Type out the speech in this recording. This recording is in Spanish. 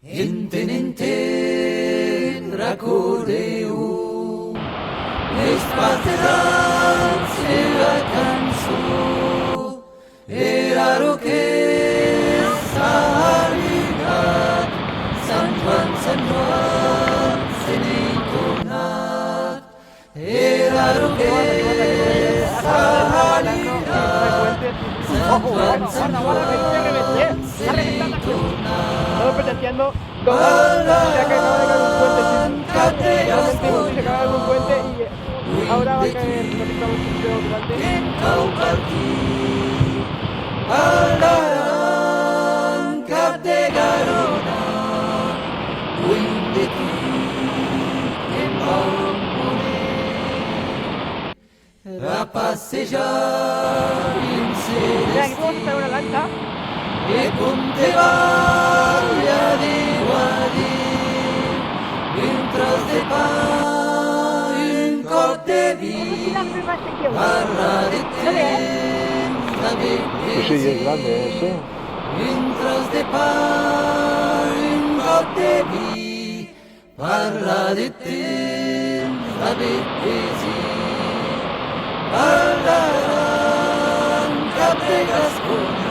Enten racordeu, les passeran seva cançó, era lo que s'ha arribat, Sant Joan, se n'he tornat, era lo que s'ha arribat, Sant Joan, se n'he tornat. Estamos presenciando todo, se acaba de caer un puente, realmente se acaba de un puente y ahora va a caer, no estamos durante. Cap de Garona, wind de qui em vol morir, a passejar dins Mira, aquí podemos hacer una lancha. e com te vaya diu a dir, un tros de pa, un cop de vi, parla de temps, de Pues sí, es grande, sí. un tros de pa, un cop de vi, parla de temps, de poesia, parlaran cap de Gascony,